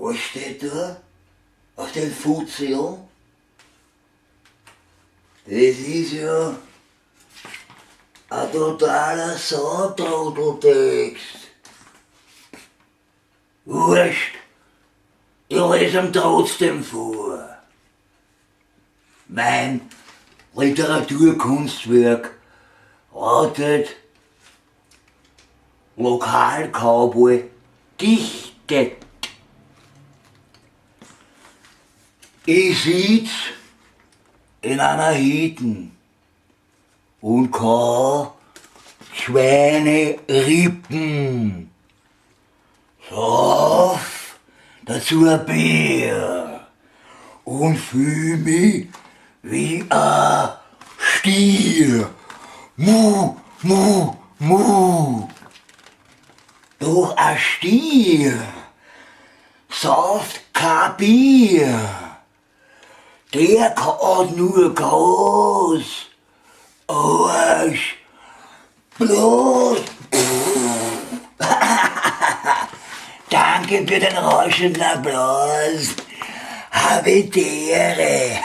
Was steht da? Auf dem Fuzio? Das ist ja ein totaler Sautrotteltext. Wurscht, ich lese ihn trotzdem vor. Mein Literaturkunstwerk lautet Lokalcowboy dichtet. Ich sitz in einer Hütte und kau Schweinerippen. Sauf dazu ein Bier und fühl mich wie ein Stier. Mu, mu, mu. Doch ein Stier sauft kein Bier. Der kann nur groß Arsch bloß. Danke für den rauschenden Applaus. Habe die Ehre.